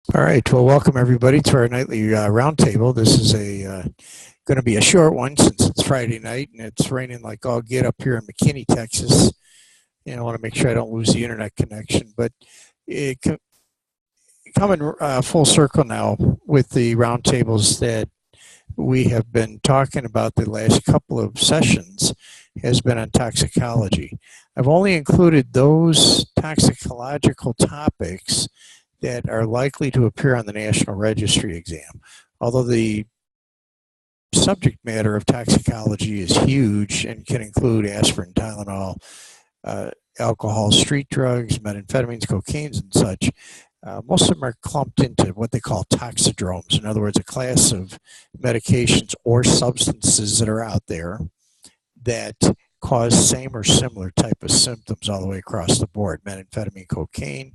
All right. Well, welcome everybody to our nightly roundtable. This is going to be a short one since it's Friday night and it's raining like all get up here in McKinney, Texas. And I want to make sure I don't lose the internet connection. But it coming full circle now with the roundtables that we have been talking about the last couple of sessions has been on toxicology. I've only included those toxicological topics that are likely to appear on the National Registry exam. Although the subject matter of toxicology is huge and can include aspirin, Tylenol, alcohol, street drugs, methamphetamines, cocaines, and such, most of them are clumped into what they call toxidromes. In other words, a class of medications or substances that are out there that cause same or similar type of symptoms all the way across the board. Methamphetamine, cocaine,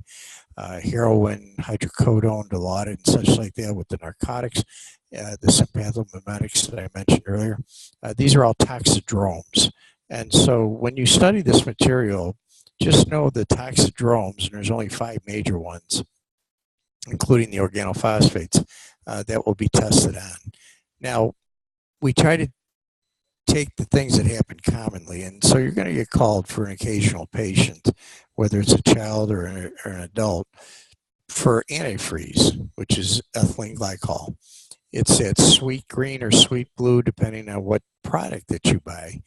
heroin, hydrocodone, Dilaudid, and such like that with the narcotics, the sympathomimetics that I mentioned earlier. These are all toxidromes. And so when you study this material, just know the toxidromes, and there's only 5 major ones, including the organophosphates, that will be tested on. Now, we try to take the things that happen commonly, and so you're going to get called for an occasional patient, whether it's a child or an adult, for antifreeze, which is ethylene glycol. It's that sweet green or sweet blue, depending on what product that you buy,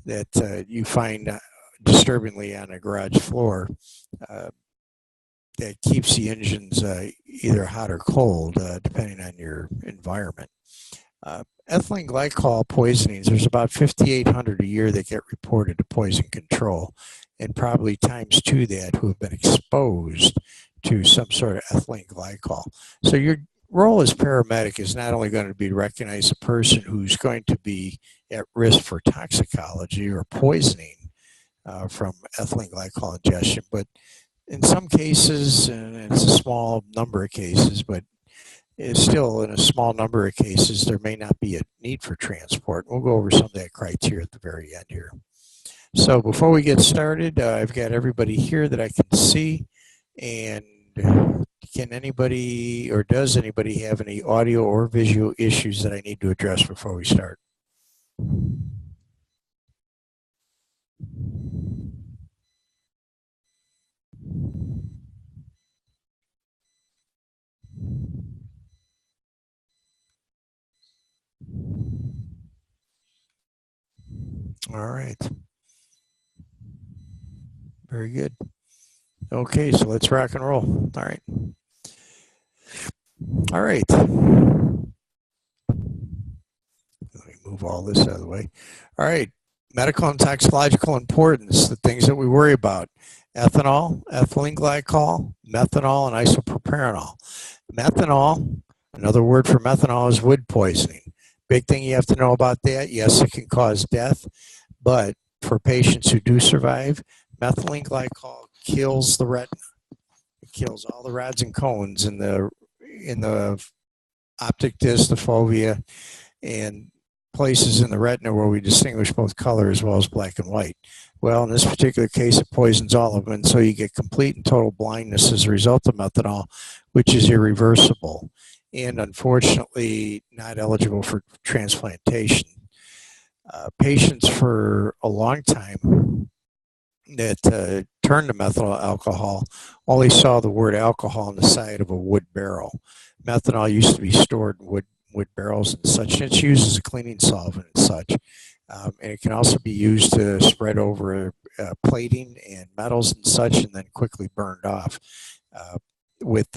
that you find disturbingly on a garage floor that keeps the engines either hot or cold, depending on your environment. Ethylene glycol poisonings, there's about 5,800 a year that get reported to poison control, and probably times 2 that who have been exposed to some sort of ethylene glycol. So your role as paramedic is not only going to be to recognize a person who's going to be at risk for toxicology or poisoning from ethylene glycol ingestion, but in some cases, and it's a small number of cases, but it's still in a small number of cases, there may not be a need for transport. We'll go over some of that criteria at the very end here. So before we get started, I've got everybody here that I can see. And can anybody, or does anybody have any audio or visual issues that I need to address before we start? All right. Very good. Okay, so let's rock and roll. All right. All right. Let me move all this out of the way. All right. Medical and toxicological importance, the things that we worry about: ethanol, ethylene glycol, methanol, and isopropanol. Methanol, another word for methanol, is wood poisoning. Big thing you have to know about that: yes, it can cause death, but for patients who do survive, methylene glycol kills the retina. It kills all the rods and cones in the optic disc, the fovea, and places in the retina where we distinguish both color as well as black and white. Well, in this particular case, it poisons all of them, and so you get complete and total blindness as a result of methanol, which is irreversible and unfortunately not eligible for transplantation. Patients for a long time that turned to methyl alcohol only saw the word alcohol on the side of a wood barrel. Methanol used to be stored in wood barrels and such, and it's used as a cleaning solvent and such. And it can also be used to spread over plating and metals and such, and then quickly burned off with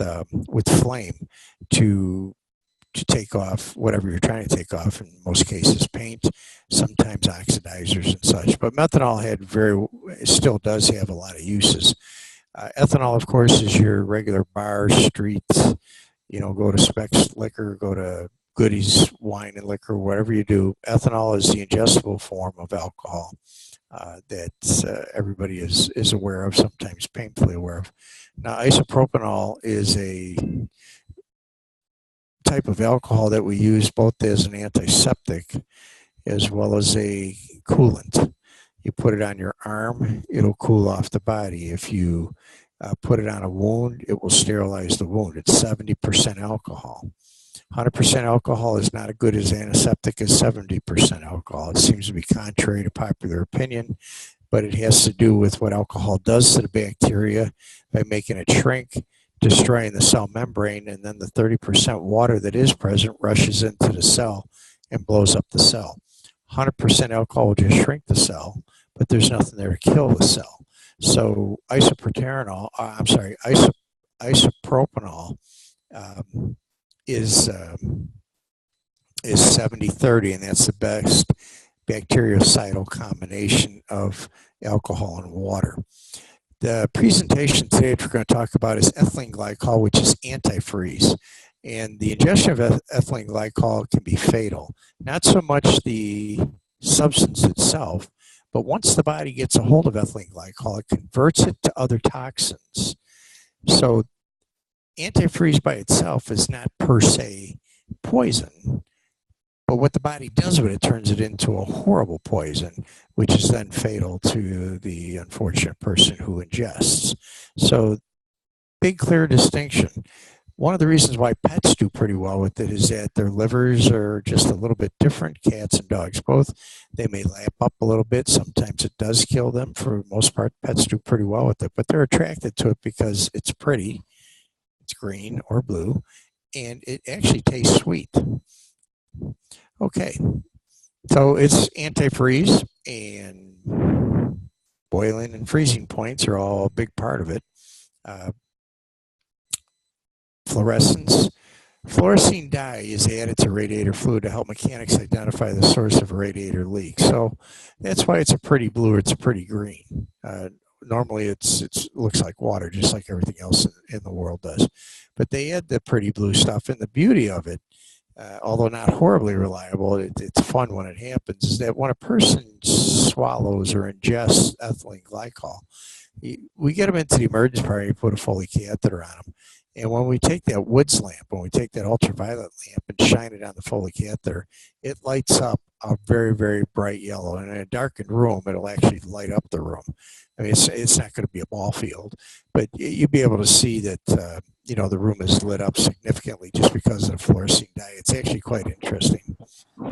flame to take off whatever you're trying to take off. In most cases, paint, sometimes oxidizers and such. But methanol still does have a lot of uses. Ethanol, of course, is your regular bar, streets. Go to Specs Liquor, go to Goodies Wine and Liquor, whatever you do. Ethanol is the ingestible form of alcohol that everybody is aware of, sometimes painfully aware of. Now, isopropanol is a type of alcohol that we use both as an antiseptic as well as a coolant. You put it on your arm, it'll cool off the body. If you put it on a wound, it will sterilize the wound. It's 70% alcohol. 100% alcohol is not as good as antiseptic as 70% alcohol. It seems to be contrary to popular opinion, but it has to do with what alcohol does to the bacteria by making it shrink, destroying the cell membrane, and then the 30% water that is present rushes into the cell and blows up the cell. 100% alcohol will just shrink the cell, but there's nothing there to kill the cell. So isopropanol, isopropanol is 70-30, and that's the best bactericidal combination of alcohol and water. The presentation today that we're going to talk about is ethylene glycol, which is antifreeze. And the ingestion of ethylene glycol can be fatal. Not so much the substance itself, but once the body gets a hold of ethylene glycol, it converts it to other toxins. So antifreeze by itself is not per se poison, but what the body does with it turns it into a horrible poison, which is then fatal to the unfortunate person who ingests. So big, clear distinction. One of the reasons why pets do pretty well with it is that their livers are just a little bit different, cats and dogs both. They may lap up a little bit. Sometimes it does kill them. For the most part, pets do pretty well with it, but they're attracted to it because it's pretty, it's green or blue, and it actually tastes sweet. Okay, so it's antifreeze, and boiling and freezing points are all a big part of it. Fluorescence. Fluorescein dye is added to radiator fluid to help mechanics identify the source of a radiator leak. So that's why it's a pretty blue or it's a pretty green. Normally it looks like water, just like everything else in the world does. But they add the pretty blue stuff, and the beauty of it, although not horribly reliable, it's fun when it happens, is that when a person swallows or ingests ethylene glycol, we get them into the emergency department, put a Foley catheter on them. And when we take that Woods lamp, when we take that ultraviolet lamp and shine it on the Foley catheter, it lights up a very, very bright yellow. And in a darkened room, it'll actually light up the room. I mean, it's not going to be a ball field, but you'll be able to see that, you know, the room is lit up significantly just because of the fluorescein dye. It's actually quite interesting. All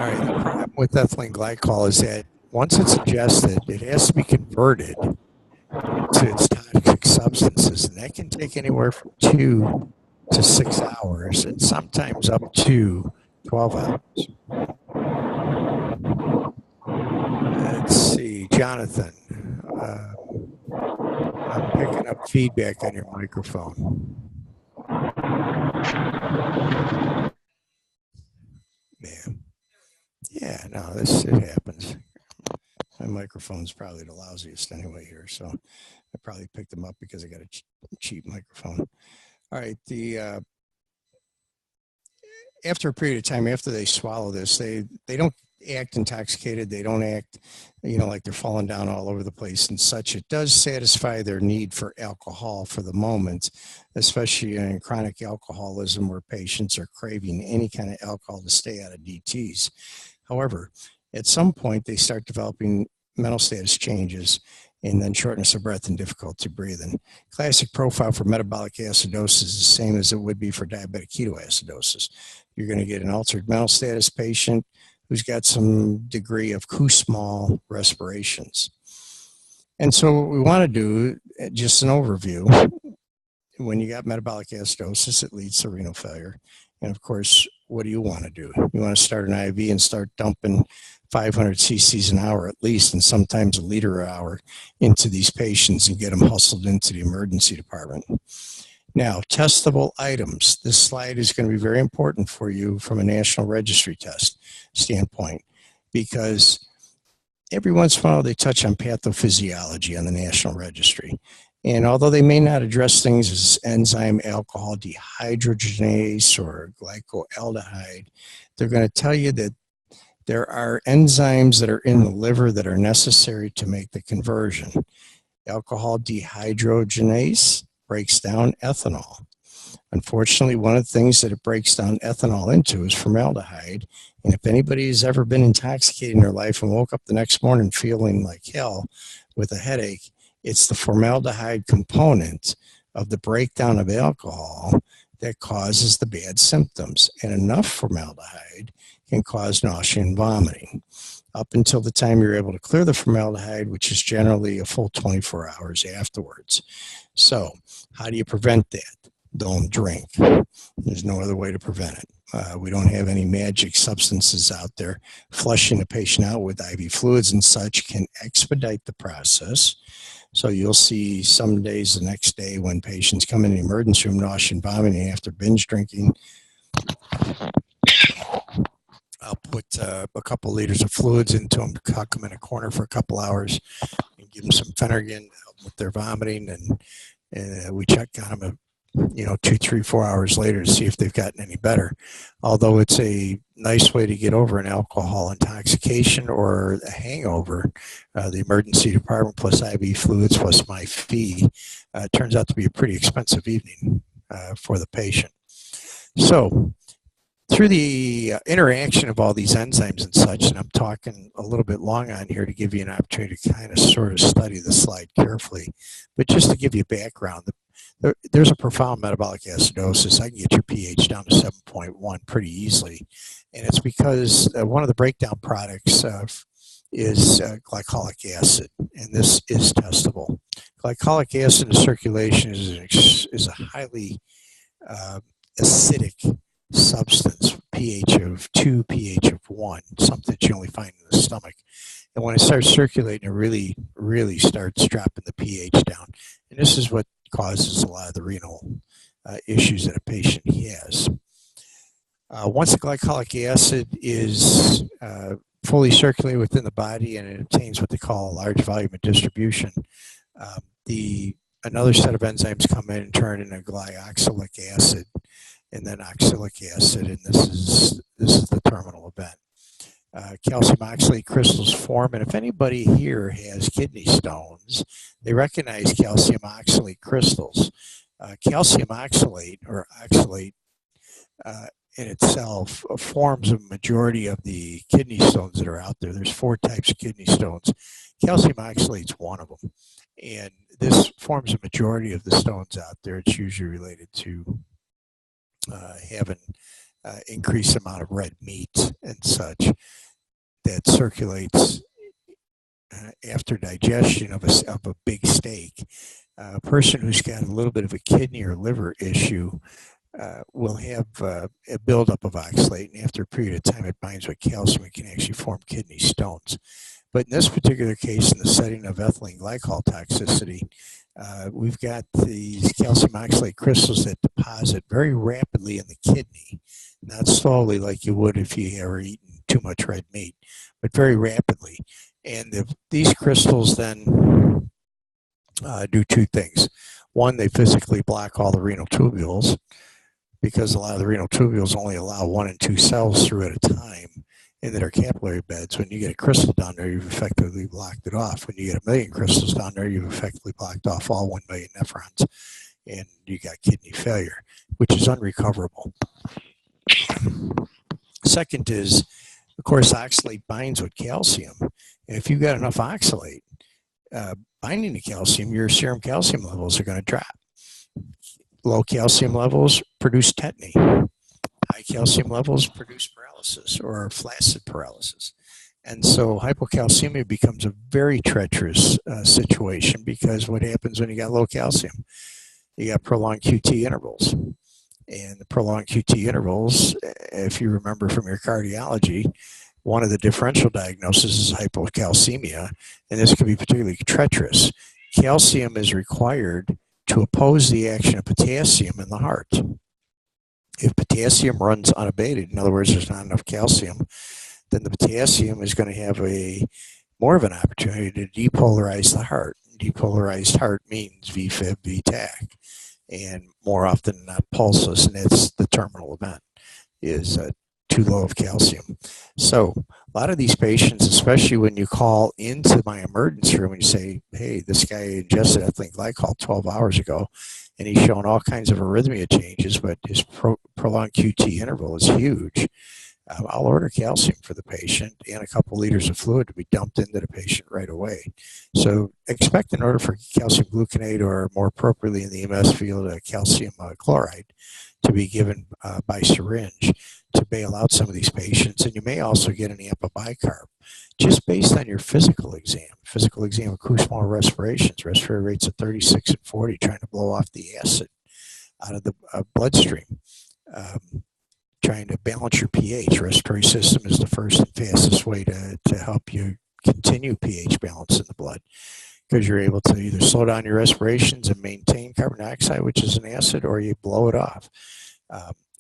right, the problem with ethylene glycol is that once it's ingested, it has to be converted to its toxic substances, and that can take anywhere from 2 to 6 hours, and sometimes up to 12 hours. Let's see, Jonathan, I'm picking up feedback on your microphone. Man, yeah, no, it happens. My microphone's probably the lousiest anyway here, so I probably picked them up because I got a cheap microphone. All right, after a period of time, after they swallow this, they don't act intoxicated. They don't act, you know, like they're falling down all over the place and such. It does satisfy their need for alcohol for the moment, especially in chronic alcoholism where patients are craving any kind of alcohol to stay out of DTs. However, at some point, they start developing mental status changes and then shortness of breath and difficulty breathing. Classic profile for metabolic acidosis is the same as it would be for diabetic ketoacidosis. You're going to get an altered mental status patient who's got some degree of Kussmaul respirations. And so what we want to do, just an overview, when you got metabolic acidosis, it leads to renal failure. And of course, what do you want to do? You want to start an IV and start dumping 500 cc's an hour at least, and sometimes a liter an hour into these patients and get them hustled into the emergency department. Now, testable items. This slide is going to be very important for you from a national registry test standpoint, because every once in a while they touch on pathophysiology on the national registry. And although they may not address things as enzyme alcohol dehydrogenase or glycoaldehyde, they're going to tell you that there are enzymes that are in the liver that are necessary to make the conversion. Alcohol dehydrogenase breaks down ethanol. Unfortunately, one of the things that it breaks down ethanol into is formaldehyde. And if anybody's ever been intoxicated in their life and woke up the next morning feeling like hell with a headache, it's the formaldehyde component of the breakdown of alcohol that causes the bad symptoms. And enough formaldehyde can cause nausea and vomiting up until the time you're able to clear the formaldehyde, which is generally a full 24 hours afterwards. So how do you prevent that? Don't drink. There's no other way to prevent it. We don't have any magic substances out there. Flushing the patient out with IV fluids and such can expedite the process. So you'll see some days the next day when patients come in the emergency room, nausea and vomiting after binge drinking. I'll put a couple liters of fluids into them, cock them in a corner for a couple hours, and give them some Phenergan to help with their vomiting, and we check on them 2, 3, 4 hours later to see if they've gotten any better. Although it's a nice way to get over an alcohol intoxication or a hangover, the emergency department plus IV fluids plus my fee turns out to be a pretty expensive evening for the patient. So through the interaction of all these enzymes and such, and I'm talking a little bit long on here to give you an opportunity to kind of sort of study the slide carefully, but just to give you background, there's a profound metabolic acidosis. I can get your pH down to 7.1 pretty easily, and it's because one of the breakdown products is glycolic acid, and this is testable. Glycolic acid in circulation is a highly acidic substance, pH of 2, pH of 1, something that you only find in the stomach. And when it starts circulating, it really, really starts dropping the pH down. And this is what causes a lot of the renal issues that a patient has. Once the glycolic acid is fully circulated within the body and it obtains what they call a large volume of distribution, another set of enzymes come in and turn into glyoxylic acid, and then oxalic acid, and this is the terminal event. Calcium oxalate crystals form, and if anybody here has kidney stones, they recognize calcium oxalate crystals. Calcium oxalate or oxalate in itself forms a majority of the kidney stones that are out there. There's 4 types of kidney stones. Calcium oxalate is one of them, and this forms a majority of the stones out there. It's usually related to having increased amount of red meat and such that circulates after digestion of a big steak. A person who's got a little bit of a kidney or liver issue will have a buildup of oxalate, and after a period of time it binds with calcium and can actually form kidney stones. But in this particular case, in the setting of ethylene glycol toxicity, we've got these calcium oxalate crystals that deposit very rapidly in the kidney, not slowly like you would if you ever eaten too much red meat, but very rapidly. And these crystals then do 2 things. One, they physically block all the renal tubules, because a lot of the renal tubules only allow 1 and 2 cells through at a time in their capillary beds. When you get a crystal down there, you've effectively blocked it off. When you get 1 million crystals down there, you've effectively blocked off all 1 million nephrons, and you got kidney failure, which is unrecoverable. Second is, of course, oxalate binds with calcium. And if you've got enough oxalate binding to calcium, your serum calcium levels are going to drop. Low calcium levels produce tetany. High calcium levels produce paralysis or flaccid paralysis. And so hypocalcemia becomes a very treacherous situation, because what happens when you got low calcium? You got prolonged QT intervals. And the prolonged QT intervals, if you remember from your cardiology, one of the differential diagnoses is hypocalcemia, and this can be particularly treacherous. Calcium is required to oppose the action of potassium in the heart. If potassium runs unabated, in other words, there's not enough calcium, then the potassium is going to have more of an opportunity to depolarize the heart. Depolarized heart means VFib, VTAC, and more often than not pulseless, and it's the terminal event, is too low of calcium. So a lot of these patients, especially when you call into my emergency room and you say, hey, this guy ingested ethylene glycol 12 hours ago, and he's shown all kinds of arrhythmia changes, but his prolonged QT interval is huge. I'll order calcium for the patient and a couple liters of fluid to be dumped into the patient right away. So expect an order for calcium gluconate, or more appropriately in the EMS field, calcium chloride, to be given by syringe to bail out some of these patients. And you may also get an AMPA bicarb just based on your physical exam. Physical exam of Kussmaul respirations, respiratory rates of 36 and 40, trying to blow off the acid out of the bloodstream. Trying to balance your pH. Respiratory system is the first and fastest way to help you continue pH balance in the blood, because you're able to either slow down your respirations and maintain carbon dioxide, which is an acid, or you blow it off.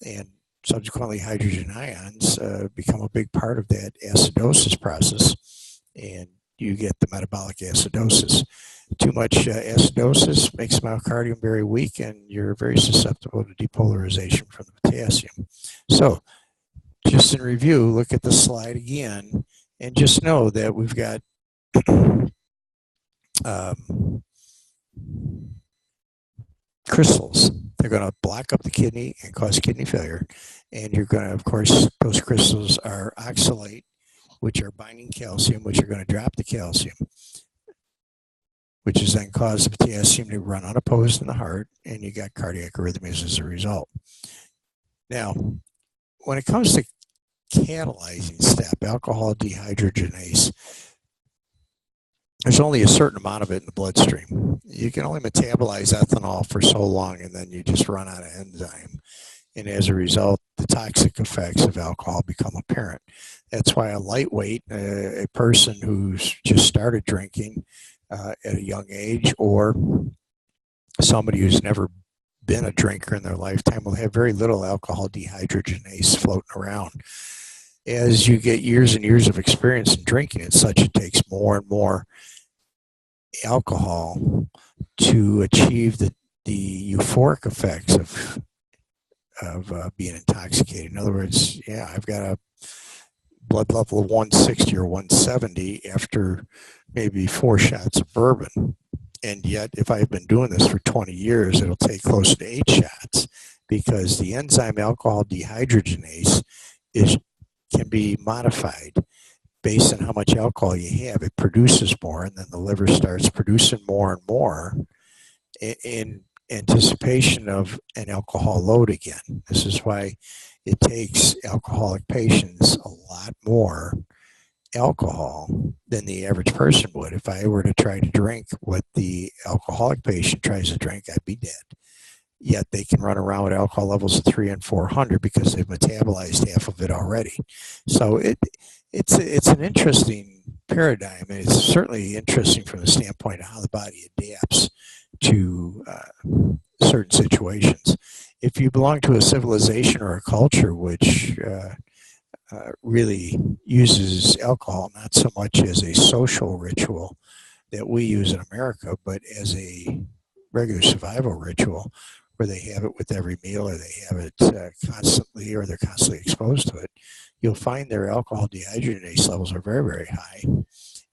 And subsequently, hydrogen ions become a big part of that acidosis process, and you get the metabolic acidosis. Too much acidosis makes myocardium very weak, and you're very susceptible to depolarization from the potassium. So, just in review, look at the slide again, and just know that we've got crystals. They're going to block up the kidney and cause kidney failure, and you're going to, of course, those crystals are oxalate, which are binding calcium, which are going to drop the calcium, which is then cause the potassium to run unopposed in the heart, and you got cardiac arrhythmias as a result. Now, when it comes to catalyzing step, alcohol dehydrogenase, there's only a certain amount of it in the bloodstream. You can only metabolize ethanol for so long, and then you just run out of enzyme. And as a result, the toxic effects of alcohol become apparent. That's why a lightweight, a person who's just started drinking at a young age, or somebody who's never been a drinker in their lifetime, will have very little alcohol dehydrogenase floating around. As you get years and years of experience in drinking and such, it takes more and more alcohol to achieve the euphoric effects of being intoxicated. In other words, yeah, I've got a blood level of 160 or 170 after maybe 4 shots of bourbon. And yet, if I've been doing this for 20 years, it'll take close to 8 shots, because the enzyme alcohol dehydrogenase can be modified based on how much alcohol you have. It produces more, and then the liver starts producing more and more in anticipation of an alcohol load again. This is why it takes alcoholic patients a lot more alcohol than the average person would. If I were to try to drink what the alcoholic patient tries to drink, I'd be dead. Yet they can run around with alcohol levels of 300 and 400 because they've metabolized half of it already. So it's an interesting paradigm, and it's certainly interesting from the standpoint of how the body adapts to certain situations. If you belong to a civilization or a culture which really uses alcohol not so much as a social ritual that we use in America, but as a regular survival ritual, where they have it with every meal, or they have it constantly, or they're constantly exposed to it, you'll find their alcohol dehydrogenase levels are very, very high,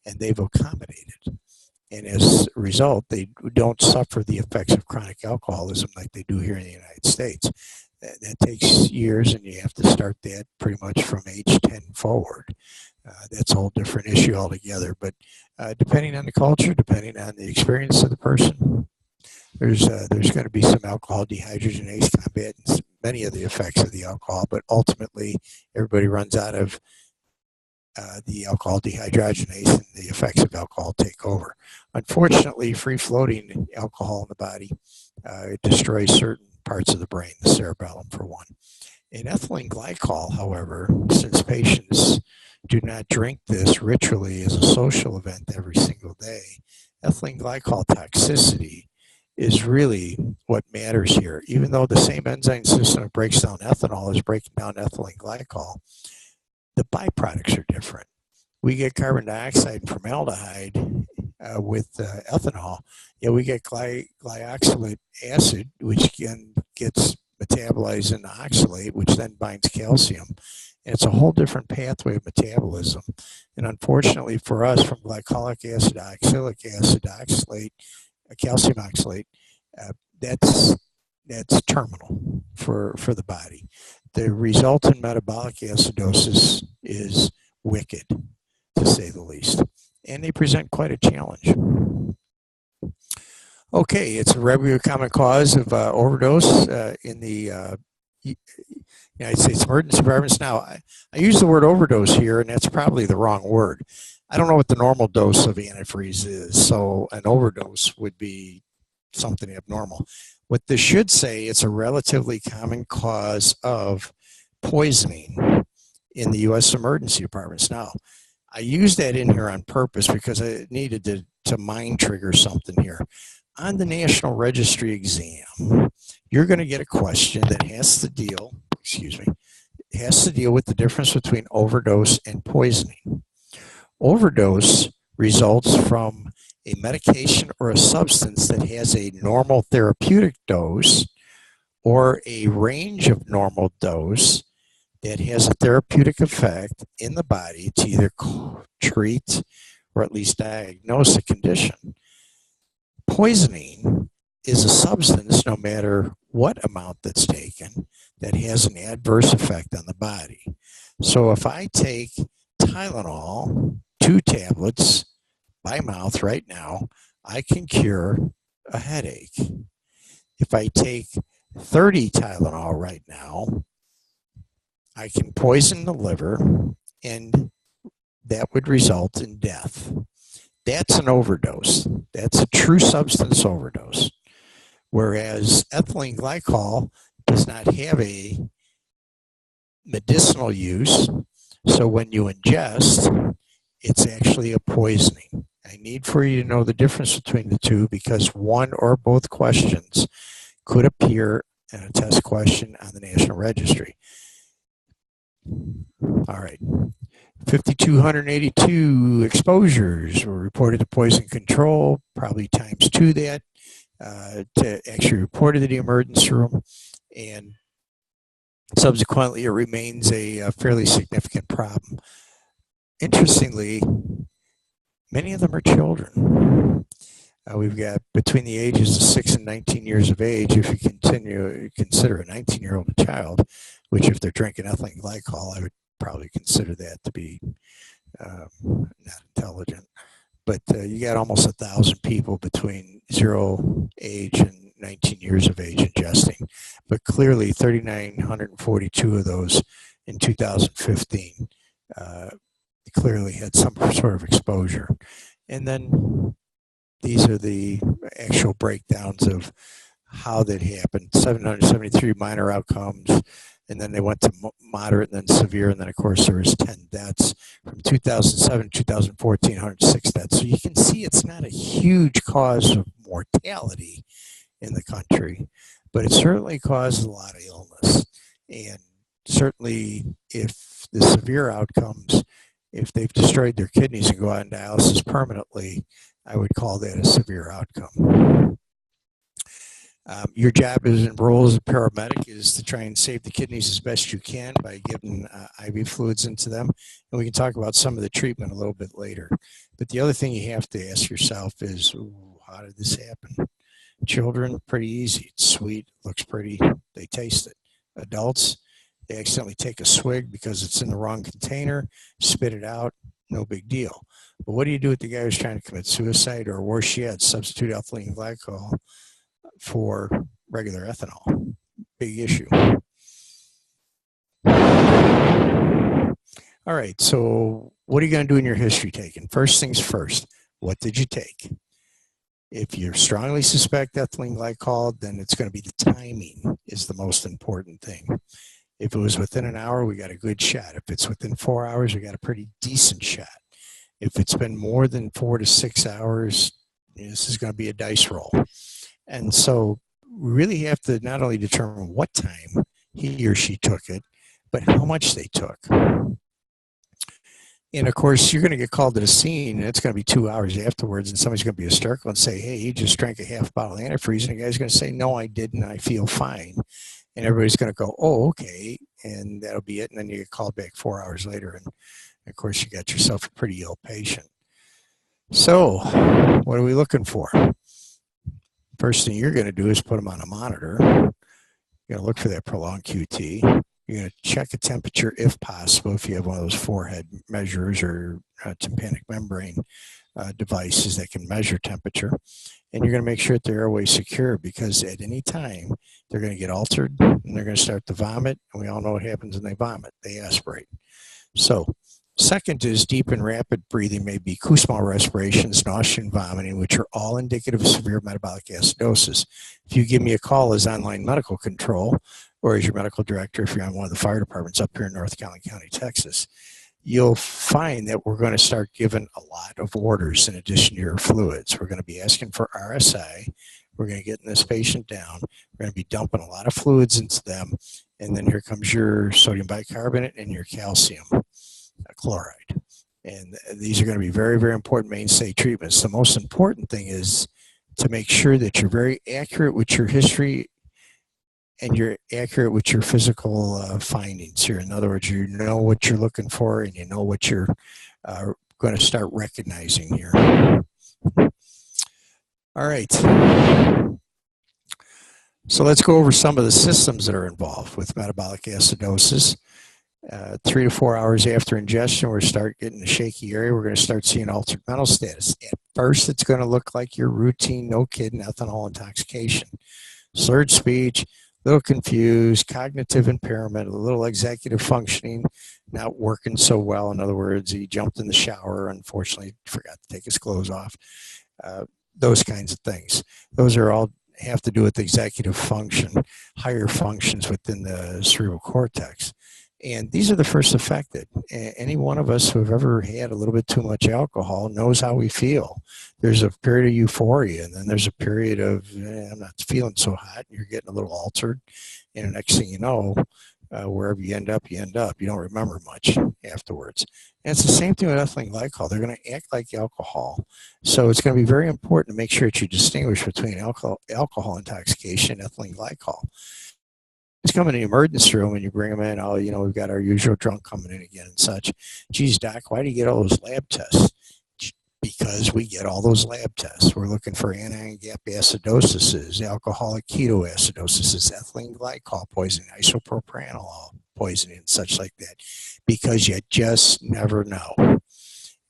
and they've accommodated. And as a result, they don't suffer the effects of chronic alcoholism like they do here in the United States. That takes years, and you have to start that pretty much from age 10 forward. That's a whole different issue altogether. But depending on the culture, depending on the experience of the person, there's going to be some alcohol dehydrogenase combating many of the effects of the alcohol, but ultimately everybody runs out of the alcohol dehydrogenase, and the effects of alcohol take over. Unfortunately, free-floating alcohol in the body it destroys certain parts of the brain, the cerebellum for one. In ethylene glycol, however, since patients do not drink this ritually as a social event every single day, ethylene glycol toxicity is really what matters here. Even though the same enzyme system that breaks down ethanol is breaking down ethylene glycol, the byproducts are different. We get carbon dioxide and formaldehyde with ethanol. Yeah, we get glyoxylate acid, which again gets metabolized into oxalate, which then binds calcium. And it's a whole different pathway of metabolism. And unfortunately for us, from glycolic acid to oxalic acid to oxalate, calcium oxalate, that's terminal for the body. The resultant metabolic acidosis is wicked, to say the least, and they present quite a challenge. Okay, it's a regular common cause of overdose in the United States emergency departments. Now, I use the word overdose here, and that's probably the wrong word. I don't know what the normal dose of antifreeze is, so an overdose would be something abnormal. What this should say, it's a relatively common cause of poisoning in the U.S. emergency departments. Now, I used that in here on purpose because I needed to mind trigger something here. On the National Registry exam, you're going to get a question that has to deal with the difference between overdose and poisoning. Overdose results from a medication or a substance that has a normal therapeutic dose or a range of normal dose that has a therapeutic effect in the body to either treat or at least diagnose a condition. Poisoning is a substance, no matter what amount that's taken, that has an adverse effect on the body. So if I take Tylenol, 2 tablets by mouth right now, I can cure a headache. If I take 30 Tylenol right now, I can poison the liver, and that would result in death. That's an overdose. That's a true substance overdose. Whereas ethylene glycol does not have a medicinal use, so when you ingest, it's actually a poisoning. I need for you to know the difference between the two because one or both questions could appear in a test question on the National Registry. All right. 5,282 exposures were reported to poison control, probably times 2 that, to actually reported to the emergency room, and subsequently it remains a fairly significant problem. Interestingly, many of them are children. We've got between the ages of 6 and 19 years of age, if you consider a 19-year-old a child, which if they're drinking ethylene glycol, I would probably consider that to be not intelligent. But you got almost 1,000 people between 0 age and 19 years of age ingesting. But clearly 3,942 of those in 2015 clearly had some sort of exposure. And then these are the actual breakdowns of how that happened. 773 minor outcomes, and then they went to moderate and then severe, and then of course there was 10 deaths. From 2007 to 2014, 106 deaths. So you can see it's not a huge cause of mortality in the country, but it certainly causes a lot of illness. And certainly if the severe outcomes, if they've destroyed their kidneys and go on dialysis permanently, I would call that a severe outcome. Your job as a role as a paramedic is to try and save the kidneys as best you can by giving IV fluids into them. And we can talk about some of the treatment a little bit later. But the other thing you have to ask yourself is, how did this happen? Children, pretty easy. It's sweet, looks pretty, they taste it. Adults, they accidentally take a swig because it's in the wrong container, spit it out, no big deal. But what do you do with the guy who's trying to commit suicide, or worse yet, substitute ethylene glycol for regular ethanol? Big issue. All right, so what are you going to do in your history taking? First things first, what did you take? If you strongly suspect ethylene glycol, then it's going to be the timing is the most important thing. If it was within an hour, we got a good shot. If it's within 4 hours, we got a pretty decent shot. If it's been more than 4 to 6 hours, this is going to be a dice roll. And so we really have to not only determine what time he or she took it, but how much they took. And of course, you're going to get called to the scene, and it's going to be 2 hours afterwards, and somebody's going to be hysterical and say, hey, he just drank a half bottle of antifreeze, and the guy's going to say, no, I didn't, I feel fine. And everybody's going to go, oh, okay, and that'll be it. And then you get called back 4 hours later, and of course, you got yourself a pretty ill patient. So what are we looking for? First thing you're going to do is put them on a monitor. You're going to look for that prolonged QT. You're going to check a temperature if possible, if you have one of those forehead measures or tympanic membrane devices that can measure temperature. And you're going to make sure that the airway is secure, because at any time they're going to get altered and they're going to start to vomit. And we all know what happens when they vomit. They aspirate. So second is deep and rapid breathing may be Kussmaul respirations, nausea, and vomiting, which are all indicative of severe metabolic acidosis. If you give me a call as online medical control or as your medical director, if you're on one of the fire departments up here in North County, Texas, you'll find that we're going to start giving a lot of orders in addition to your fluids. We're going to be asking for RSI. We're going to get this patient down. We're going to be dumping a lot of fluids into them. And then here comes your sodium bicarbonate and your calcium chloride. And these are going to be very, very important mainstay treatments. The most important thing is to make sure that you're very accurate with your history and you're accurate with your physical findings here. In other words, you know what you're looking for and you know what you're going to start recognizing here. All right. So let's go over some of the systems that are involved with metabolic acidosis. 3 to 4 hours after ingestion, we're start getting a shaky area. We're going to start seeing altered mental status. At first, it's going to look like your routine, no kidding, ethanol intoxication. Slurred speech, a little confused, cognitive impairment, a little executive functioning, not working so well. In other words, he jumped in the shower, unfortunately, forgot to take his clothes off. Those kinds of things. Those are all have to do with executive function, higher functions within the cerebral cortex. And these are the first affected. Any one of us who have ever had a little bit too much alcohol knows how we feel. There's a period of euphoria, and then there's a period of, I'm not feeling so hot, and you're getting a little altered. And the next thing you know, wherever you end up, you end up. You don't remember much afterwards. And it's the same thing with ethylene glycol. They're going to act like alcohol. So it's going to be very important to make sure that you distinguish between alcohol intoxication and ethylene glycol. Just come in the emergency room and you bring them in, oh, you know, we've got our usual drunk coming in again and such. Geez, doc, why do you get all those lab tests? Because we get all those lab tests. We're looking for anion gap acidosis, alcoholic ketoacidosis, ethylene glycol poisoning, isopropanol poisoning, and such like that, because you just never know.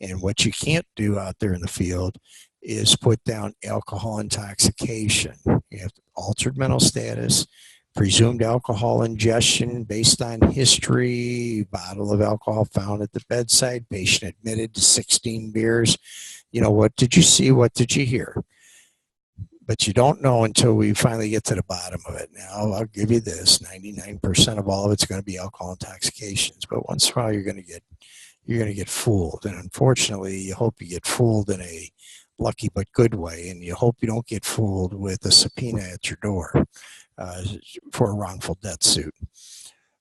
And what you can't do out there in the field is put down alcohol intoxication. You have altered mental status, presumed alcohol ingestion based on history, bottle of alcohol found at the bedside, patient admitted to 16 beers. You know, what did you see? What did you hear? But you don't know until we finally get to the bottom of it. Now, I'll give you this, 99% of all of it's going to be alcohol intoxications. But once in a while, you're going to get fooled. And unfortunately, you hope you get fooled in a lucky but good way. And you hope you don't get fooled with a subpoena at your door. For a wrongful death suit.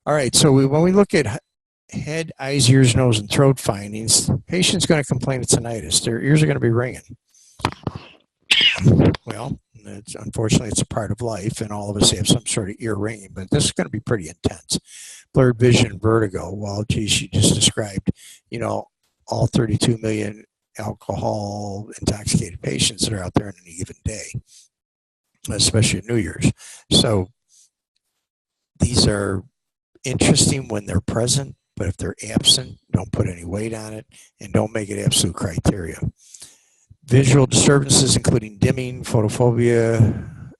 All right, so when we look at head, eyes, ears, nose, and throat findings, the patient's going to complain of tinnitus. Their ears are going to be ringing. Well, unfortunately, it's a part of life, and all of us have some sort of ear ringing, but this is going to be pretty intense. Blurred vision and vertigo. Well, geez, you just described, you know, all 32 million alcohol intoxicated patients that are out there in any given day, especially at New Year's. So these are interesting when they're present, but if they're absent, don't put any weight on it and don't make it absolute criteria. Visual disturbances, including dimming, photophobia,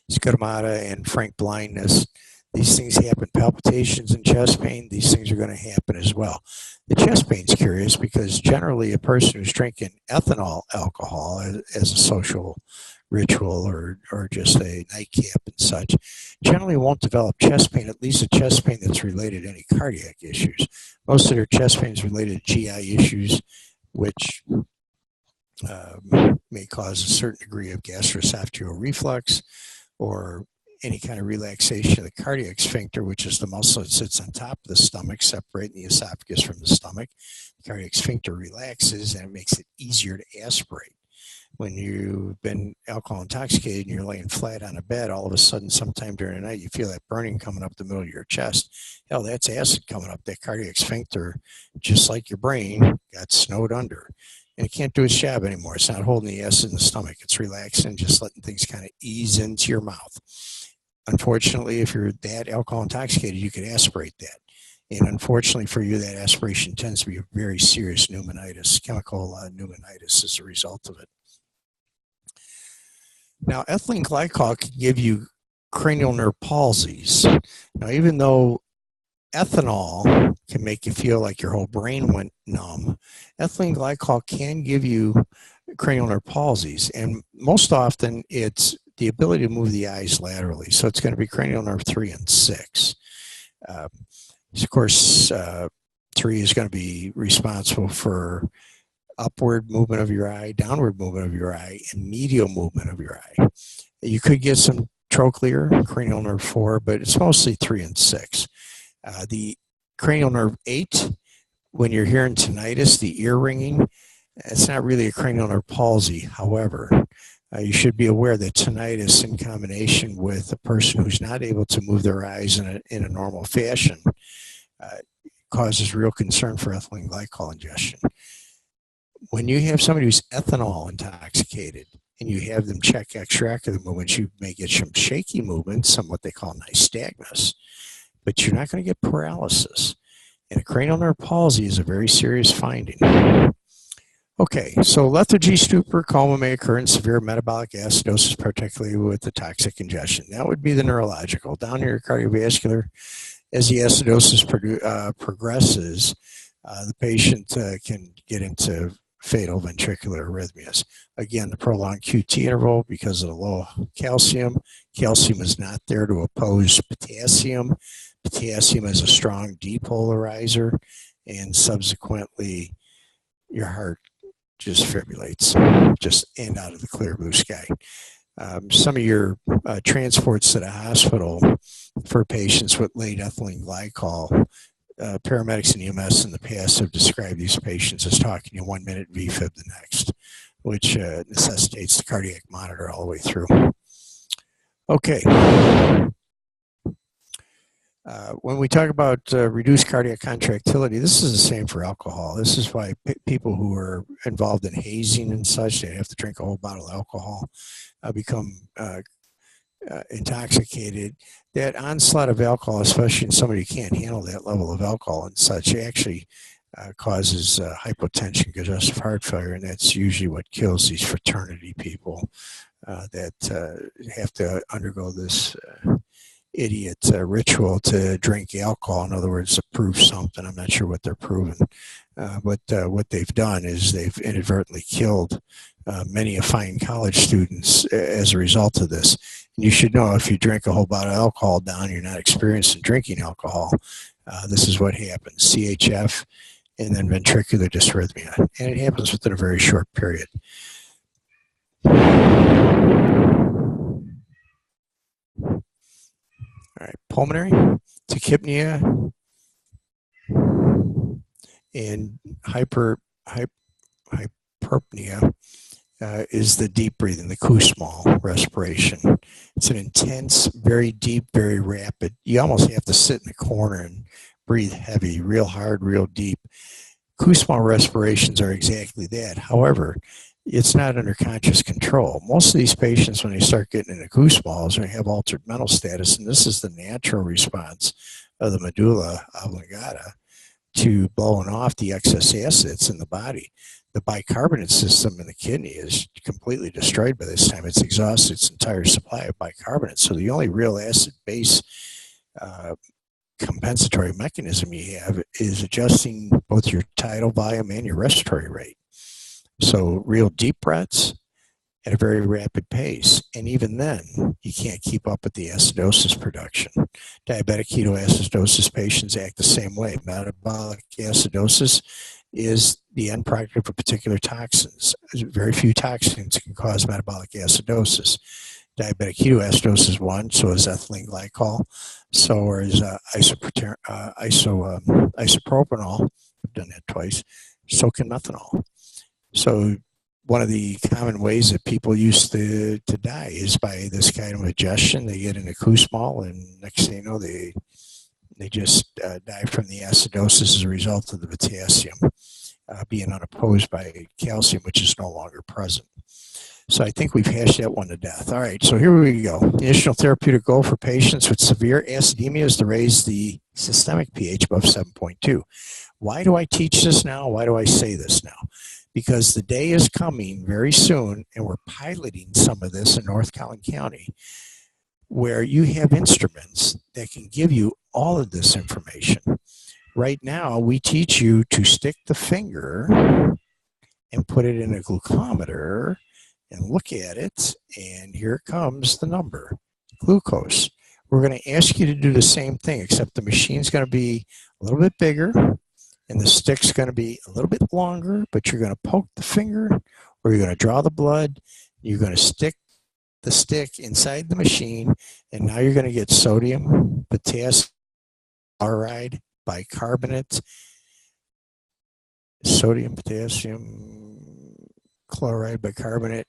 stigmata, and frank blindness. These things happen. Palpitations and chest pain, these things are going to happen as well. The chest pain's curious because generally a person who's drinking ethanol alcohol as a social ritual or just a nightcap and such generally won't develop chest pain, at least a chest pain that's related to any cardiac issues. Most of their chest pain is related to GI issues, which may cause a certain degree of gastroesophageal reflux or any kind of relaxation of the cardiac sphincter, which is the muscle that sits on top of the stomach, separating the esophagus from the stomach. The cardiac sphincter relaxes and it makes it easier to aspirate. When you've been alcohol intoxicated and you're laying flat on a bed, all of a sudden, sometime during the night, you feel that burning coming up the middle of your chest. Hell, that's acid coming up. That cardiac sphincter, just like your brain, got snowed under. and it can't do its job anymore. It's not holding the acid in the stomach. It's relaxing, just letting things kind of ease into your mouth. Unfortunately, if you're that alcohol intoxicated, you could aspirate that. And unfortunately for you, that aspiration tends to be a very serious pneumonitis, chemical pneumonitis as a result of it. Now, ethylene glycol can give you cranial nerve palsies. Now, even though ethanol can make you feel like your whole brain went numb, ethylene glycol can give you cranial nerve palsies. And most often, it's the ability to move the eyes laterally. So it's going to be cranial nerve 3 and 6. Of course, 3 is going to be responsible for upward movement of your eye, downward movement of your eye, and medial movement of your eye. You could get some trochlear, cranial nerve 4, but it's mostly 3 and 6. The cranial nerve 8, when you're hearing tinnitus, the ear ringing, it's not really a cranial nerve palsy. However, you should be aware that tinnitus in combination with a person who's not able to move their eyes in a normal fashion causes real concern for ethylene glycol ingestion. When you have somebody who's ethanol intoxicated and you have them check extraocular movements, you may get some shaky movements, some what they call nystagmus, but you're not going to get paralysis. And a cranial nerve palsy is a very serious finding. Okay, so lethargy, stupor, coma may occur in severe metabolic acidosis, particularly with the toxic ingestion. That would be the neurological. Down here, cardiovascular, as the acidosis progresses, the patient can get into fatal ventricular arrhythmias. Again, the prolonged QT interval, because of the low calcium. Calcium is not there to oppose potassium. Potassium is a strong depolarizer, and subsequently, your heart just fibrillates, just and out of the clear blue sky. Some of your transports to the hospital for patients with late ethylene glycol, paramedics and EMS in the past have described these patients as talking to 1 minute VFib the next, which necessitates the cardiac monitor all the way through. Okay. When we talk about reduced cardiac contractility, this is the same for alcohol. This is why people who are involved in hazing and such, they have to drink a whole bottle of alcohol, become intoxicated. That onslaught of alcohol, especially in somebody who can't handle that level of alcohol and such, actually causes hypotension, congestive heart failure, and that's usually what kills these fraternity people that have to undergo this idiot ritual to drink alcohol. In other words, to prove something. I'm not sure what they're proving. But what they've done is they've inadvertently killed many fine college students as a result of this. And you should know, if you drink a whole bottle of alcohol down, you're not experienced in drinking alcohol. This is what happens: CHF and then ventricular dysrhythmia. And it happens within a very short period. All right, pulmonary, tachypnea, and hyperpnea is the deep breathing, the Kussmaul respiration. It's an intense, very deep, very rapid. You almost have to sit in the corner and breathe heavy, real hard, real deep. Kussmaul respirations are exactly that. However, it's not under conscious control. Most of these patients, when they start getting into Kussmaul, they have altered mental status, and this is the natural response of the medulla oblongata to blowing off the excess acids in the body. The bicarbonate system in the kidney is completely destroyed by this time. It's exhausted its entire supply of bicarbonate. So the only real acid-base compensatory mechanism you have is adjusting both your tidal volume and your respiratory rate. So real deep breaths at a very rapid pace. And even then, you can't keep up with the acidosis production. Diabetic ketoacidosis patients act the same way. Metabolic acidosis is the end product of a particular toxins. Very few toxins can cause metabolic acidosis. Diabetic ketoacidosis is one, so is ethylene glycol, so is isopropanol. I've done that twice. So can methanol. So one of the common ways that people used to die is by this kind of ingestion. They get into Kussmaul, and next thing you know, they just die from the acidosis as a result of the potassium. being unopposed by calcium, which is no longer present. So I think we've hashed that one to death. All right, so here we go. The initial therapeutic goal for patients with severe acidemia is to raise the systemic pH above 7.2. Why do I teach this now? Why do I say this now? Because the day is coming very soon, and we're piloting some of this in North Collin County, where you have instruments that can give you all of this information. Right now, we teach you to stick the finger and put it in a glucometer and look at it, and here comes the number, glucose. We're going to ask you to do the same thing, except the machine's going to be a little bit bigger, and the stick's going to be a little bit longer, but you're going to poke the finger, or you're going to draw the blood, you're going to stick the stick inside the machine, and now you're going to get sodium, potassium, chloride, bicarbonate, sodium, potassium, chloride, bicarbonate,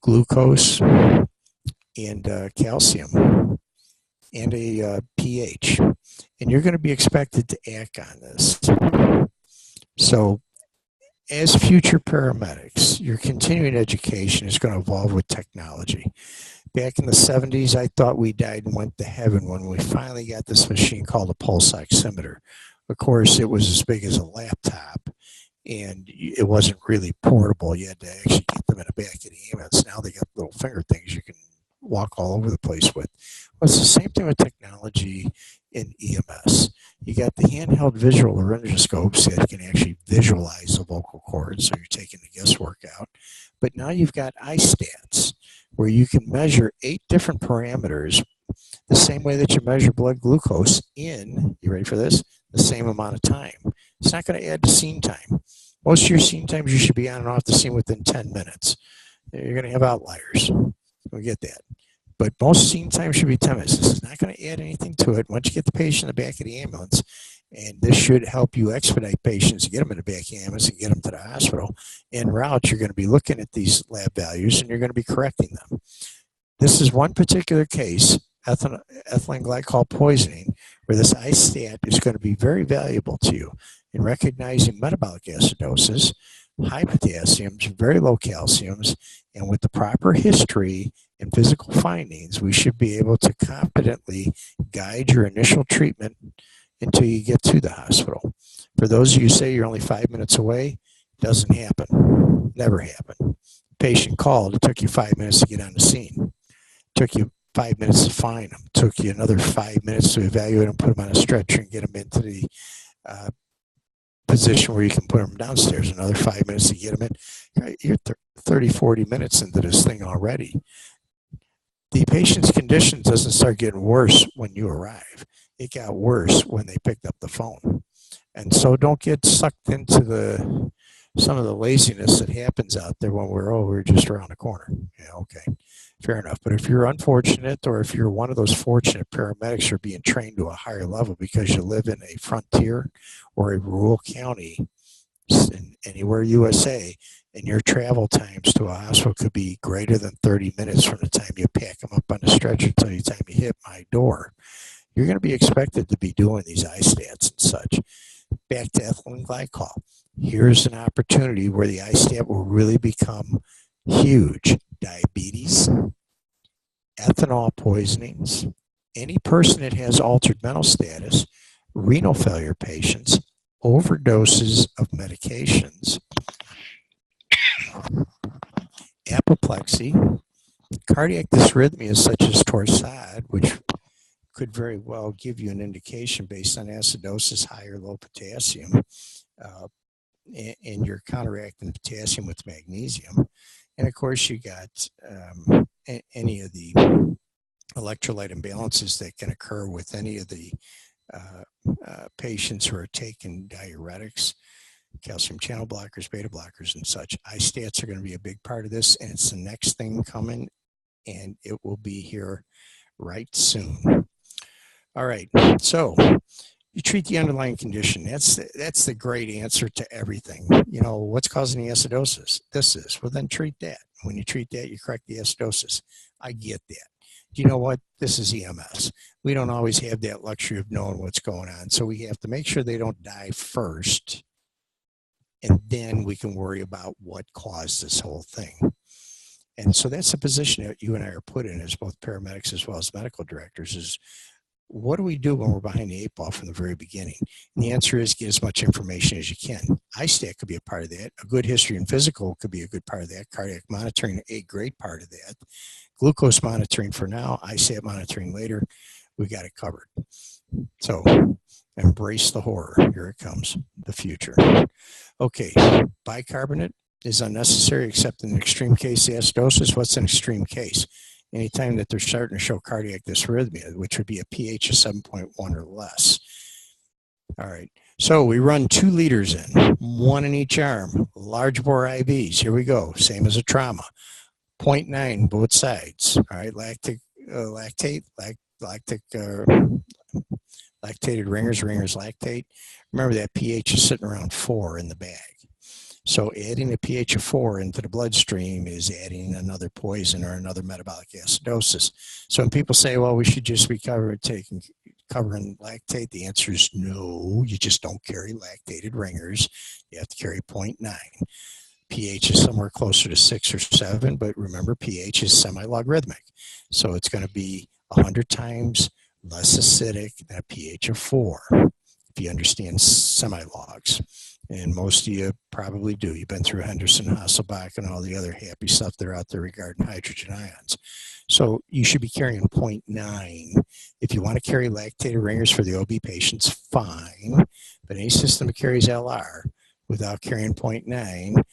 glucose, and calcium, and a pH. And you're going to be expected to act on this. So as future paramedics, your continuing education is going to evolve with technology. Back in the 70s, I thought we died and went to heaven when we finally got this machine called a pulse oximeter. Of course, it was as big as a laptop, and it wasn't really portable. You had to actually get them in the back of the ambulance. Now they got little finger things you can walk all over the place with. Well, it's the same thing with technology in EMS. You got the handheld visual laryngoscopes that can actually visualize the vocal cords, so you're taking the guesswork out. But now you've got iStats, where you can measure 8 different parameters the same way that you measure blood glucose in, you ready for this, the same amount of time. It's not going to add to scene time. Most of your scene times you should be on and off the scene within 10 minutes. You're going to have outliers. We get that. But most scene time should be 10 minutes. This is not going to add anything to it. Once you get the patient in the back of the ambulance, and this should help you expedite patients, get them in the back of the ambulance and get them to the hospital. En route, you're going to be looking at these lab values, and you're going to be correcting them. This is one particular case, ethylene glycol poisoning, where this iStat is going to be very valuable to you in recognizing metabolic acidosis, high potassiums, very low calciums, and with the proper history and physical findings, we should be able to competently guide your initial treatment until you get to the hospital. For those of you who say you're only 5 minutes away, it doesn't happen. Never happened. Patient called, it took you 5 minutes to get on the scene. It took you 5 minutes to find them. It took you another 5 minutes to evaluate them, put them on a stretcher, and get them into the position where you can put them downstairs. Another 5 minutes to get them in. You're 30, 40 minutes into this thing already. The patient's condition doesn't start getting worse when you arrive. It got worse when they picked up the phone. And so don't get sucked into some of the laziness that happens out there when we're just around the corner. Yeah, okay, fair enough. But if you're unfortunate, or if you're one of those fortunate paramedics who are being trained to a higher level because you live in a frontier or a rural county in anywhere USA, and your travel times to a hospital could be greater than 30 minutes from the time you pack them up on the stretcher till the time you hit my door, you're going to be expected to be doing these iStats and such. Back to ethylene glycol. Here's an opportunity where the iStat will really become huge. Diabetes, ethanol poisonings, any person that has altered mental status, renal failure patients, overdoses of medications, apoplexy, cardiac dysrhythmias such as torsade, which could very well give you an indication based on acidosis, high or low potassium, and you're counteracting potassium with magnesium. And of course, you got any of the electrolyte imbalances that can occur with any of the patients who are taking diuretics, calcium channel blockers, beta blockers, and such. iStats are going to be a big part of this, and it's the next thing coming, and it will be here right soon. All right, so you treat the underlying condition. That's the great answer to everything. You know, what's causing the acidosis? This is. Well, then treat that. When you treat that, you correct the acidosis. I get that. You know what? This is EMS. We don't always have that luxury of knowing what's going on, so we have to make sure they don't die first And then we can worry about what caused this whole thing. And so that's the position that you and I are put in as both paramedics as well as medical directors is, what do we do when we're behind the 8 ball from the very beginning? And the answer is get as much information as you can. ISTAT could be a part of that. A good history and physical could be a good part of that. Cardiac monitoring, a great part of that. Glucose monitoring for now, ISTAT monitoring later. We got it covered. So embrace the horror. Here it comes, the future. Okay, bicarbonate is unnecessary except in an extreme case, the acidosis. What's an extreme case? Anytime that they're starting to show cardiac dysrhythmia, which would be a pH of 7.1 or less. All right, so we run 2 liters in, 1 in each arm, large bore IVs. Here we go, same as a trauma. 0.9 both sides. All right, lactated ringers, lactate. Remember that pH is sitting around 4 in the bag. So adding a pH of 4 into the bloodstream is adding another poison or another metabolic acidosis. So when people say, well, we should just be covering lactate, the answer is no, you just don't carry lactated ringers. You have to carry 0.9. pH is somewhere closer to 6 or 7, but remember pH is semi-logarithmic. So it's going to be 100 times less acidic than a pH of 4, if you understand semi-logs. And most of you probably do. You've been through Henderson, Hasselbalch, and all the other happy stuff that are out there regarding hydrogen ions. So you should be carrying 0.9. If you want to carry lactated ringers for the OB patients, fine. But any system that carries LR without carrying 0.9,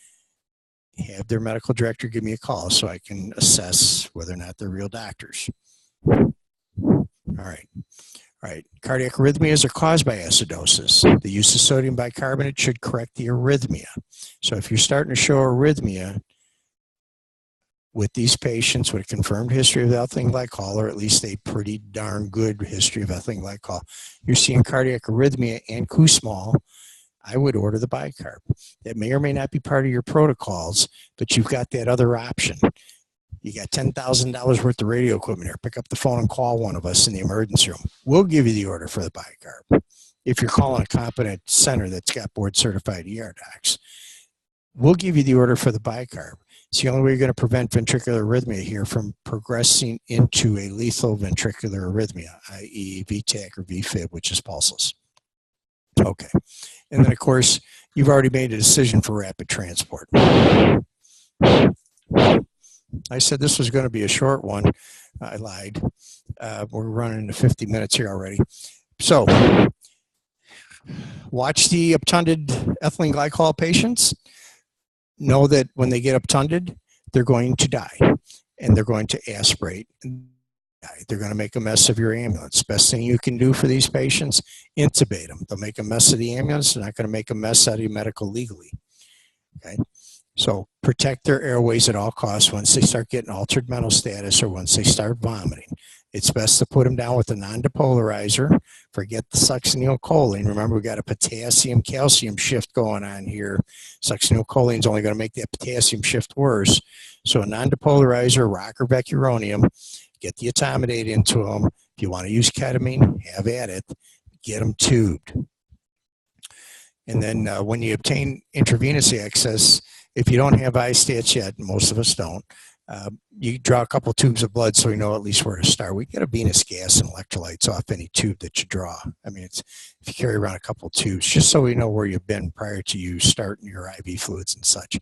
have their medical director give me a call so I can assess whether or not they're real doctors. All right. All right, cardiac arrhythmias are caused by acidosis. The use of sodium bicarbonate should correct the arrhythmia. So if you're starting to show arrhythmia with these patients with a confirmed history of ethylene glycol, or at least a pretty darn good history of ethylene glycol, you're seeing cardiac arrhythmia and Kussmaul, I would order the bicarb. That may or may not be part of your protocols, but you've got that other option. You got $10,000 worth of radio equipment here. Pick up the phone and call one of us in the emergency room. We'll give you the order for the bicarb. If you're calling a competent center that's got board certified ER docs, we'll give you the order for the bicarb. It's the only way you're going to prevent ventricular arrhythmia here from progressing into a lethal ventricular arrhythmia, i.e. VTAC or VFib, which is pulseless. Okay. And then, of course, you've already made a decision for rapid transport. I said this was going to be a short one. I lied. We're running into 50 minutes here already. So watch the obtunded ethylene glycol patients. Know that when they get obtunded, they're going to die, and they're going to aspirate. They're going to make a mess of your ambulance. Best thing you can do for these patients, intubate them. They'll make a mess of the ambulance. They're not going to make a mess out of you medical legally. Okay. So protect their airways at all costs. Once they start getting altered mental status or once they start vomiting, it's best to put them down with a non-depolarizer. Forget the succinylcholine. Remember, we got a potassium-calcium shift going on here. Succinylcholine is only going to make that potassium shift worse. So a non-depolarizer, rocker vecuronium, get the etomidate into them. If you want to use ketamine, have at it. Get them tubed. And then when you obtain intravenous access, if you don't have ISTATs yet, most of us don't, you draw a couple tubes of blood so we know at least where to start. We get a venous gas and electrolytes off any tube that you draw. I mean, it's, if you carry around a couple tubes, just so we know where you've been prior to you starting your IV fluids and such.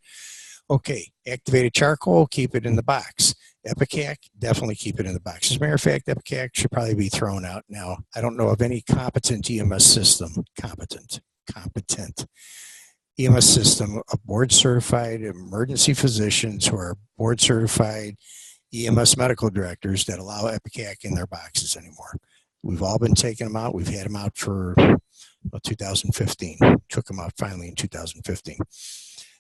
Okay, activated charcoal, keep it in the box. Epicac, definitely keep it in the box. As a matter of fact, Epicac should probably be thrown out now. I don't know of any competent EMS system, competent EMS system of board certified emergency physicians who are board certified EMS medical directors that allow Epicac in their boxes anymore. We've all been taking them out. We've had them out for 2015. Took them out finally in 2015.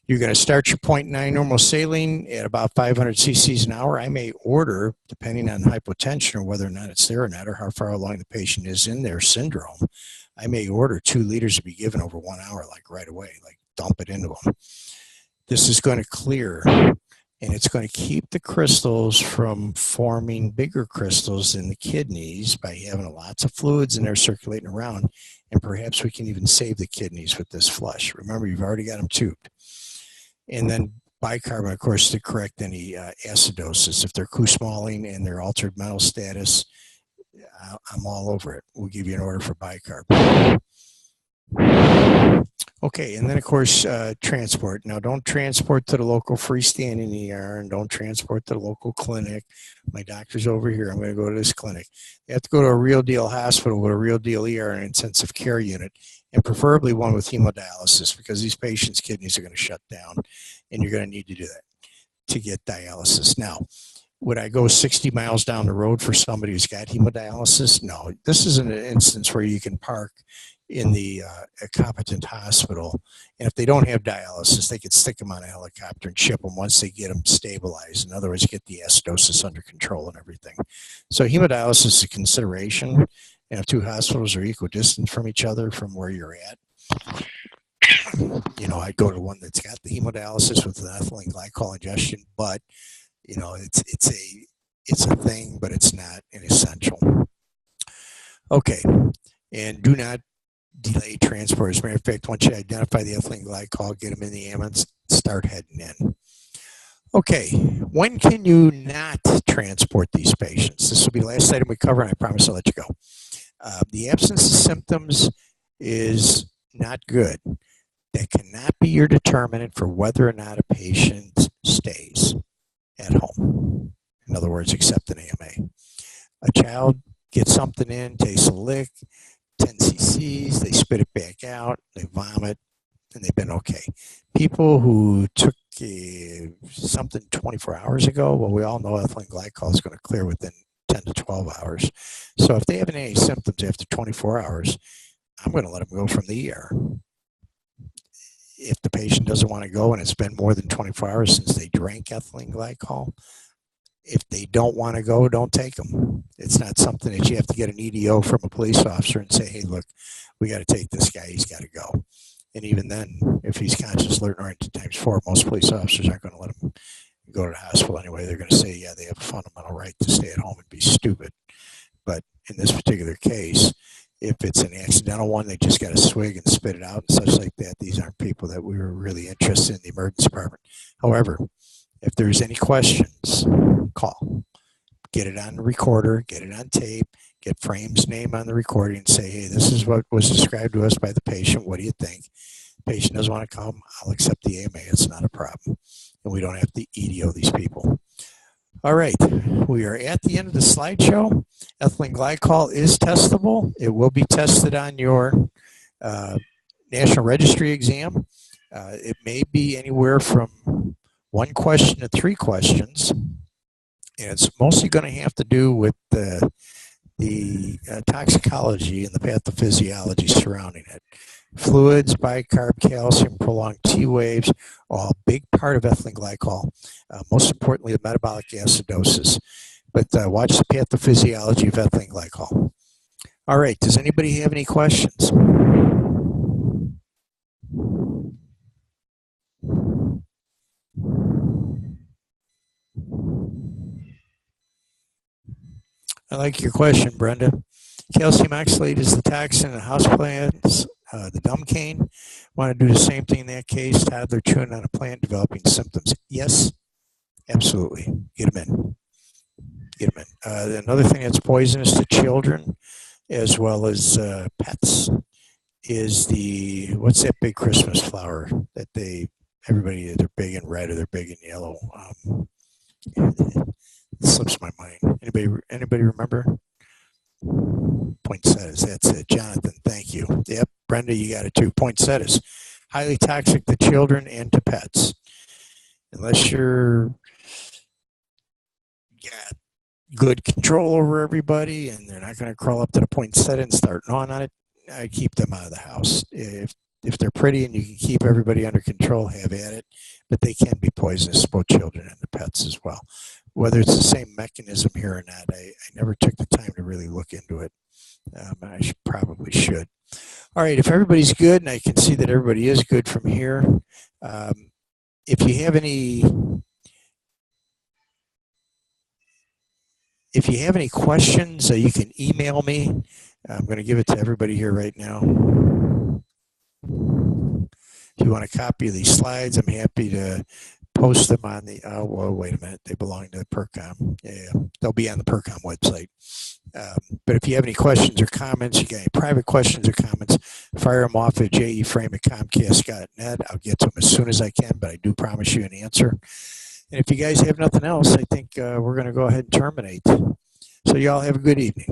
You're going to start your 0.9 normal saline at about 500 cc's an hour. I may order, depending on hypotension or whether or not it's there or not, or how far along the patient is in their syndrome, I may order 2 liters to be given over 1 hour, like right away, like dump it into them. This is going to clear and it's going to keep the crystals from forming bigger crystals in the kidneys by having lots of fluids in there circulating around, and perhaps we can even save the kidneys with this flush. Remember, you've already got them tubed. And then bicarbonate, of course, to correct any acidosis. If they're Kussmauling and they're altered mental status, I'm all over it. We'll give you an order for bicarb. Okay, and then of course, transport. Now, don't transport to the local freestanding ER, and don't transport to the local clinic. My doctor's over here. I'm going to go to this clinic. You have to go to a real deal hospital with a real deal ER and intensive care unit, and preferably one with hemodialysis, because these patients' kidneys are going to shut down, and you're going to need to do that to get dialysis. Now, would I go 60 miles down the road for somebody who's got hemodialysis? No. This is an instance where you can park in the a competent hospital, and if they don't have dialysis, they could stick them on a helicopter and ship them once they get them stabilized. In other words, get the acidosis under control and everything. So hemodialysis is a consideration, and if two hospitals are equidistant from each other from where you're at, you know, I'd go to one that's got the hemodialysis with an ethylene glycol ingestion, but you know, it's a thing, but it's not an essential. Okay, and do not delay transport. As a matter of fact, once you identify the ethylene glycol, get them in the ambulance, start heading in. Okay, when can you not transport these patients? This will be the last item we cover, and I promise I'll let you go. The absence of symptoms is not good. That cannot be your determinant for whether or not a patient stays at home. In other words, accept an AMA. A child gets something in, tastes a lick, 10 cc's, they spit it back out, they vomit, and they've been okay. People who took something 24 hours ago, well, we all know ethylene glycol is going to clear within 10 to 12 hours. So if they have any symptoms after 24 hours, I'm going to let them go from the ER. If the patient doesn't want to go and it's been more than 24 hours since they drank ethylene glycol, if they don't want to go, don't take them. It's not something that you have to get an EDO from a police officer and say, hey, look, we got to take this guy. He's got to go. And even then, if he's conscious, alert, and oriented times 4, most police officers aren't going to let him go to the hospital anyway. They're going to say, yeah, they have a fundamental right to stay at home and be stupid. But in this particular case, if it's an accidental one, they just got to swig and spit it out and such like that. These aren't people that we were really interested in the emergency department. However, if there's any questions, call. Get it on the recorder, get it on tape, get Frame's name on the recording and say, hey, this is what was described to us by the patient. What do you think? The patient doesn't want to come, I'll accept the AMA. It's not a problem. And we don't have to EDO these people. All right, we are at the end of the slideshow. Ethylene glycol is testable. It will be tested on your National Registry exam. It may be anywhere from 1 question to 3 questions. And it's mostly going to have to do with the toxicology and the pathophysiology surrounding it. Fluids, bicarb, calcium, prolonged T waves, all a big part of ethylene glycol. Most importantly, the metabolic acidosis. But watch the pathophysiology of ethylene glycol. All right, does anybody have any questions? I like your question, Brenda. Calcium oxalate is the toxin in houseplants, the gum cane. Want to do the same thing in that case? Toddler chewing on a plant, developing symptoms. Yes, absolutely. Get them in. Get them in. Another thing that's poisonous to children as well as pets is what's that big Christmas flower that they're big in red or they're big in yellow. It slips my mind. Anybody remember? Poinsettias, that's it. Jonathan, thank you. Yep, Brenda, you got it too. Poinsettias, highly toxic to children and to pets. Unless you're got good control over everybody and they're not going to crawl up to the poinsettia and start gnawing on it, I keep them out of the house. If they're pretty and you can keep everybody under control, have at it. But they can be poisonous to both children and the pets as well. Whether it's the same mechanism here or not, I never took the time to really look into it. I probably should. All right, if everybody's good, and I can see that everybody is good from here, if you have any If you have any questions, you can email me. I'm going to give it to everybody here right now. If you want a copy of these slides, I'm happy to post them on the, well, wait a minute, they belong to the PERCOM. Yeah, they'll be on the PERCOM website. But if you have any questions or comments, you got any private questions or comments, fire them off at jeframe@comcast.net. I'll get to them as soon as I can, but I do promise you an answer. And if you guys have nothing else, I think we're going to go ahead and terminate. So y'all have a good evening.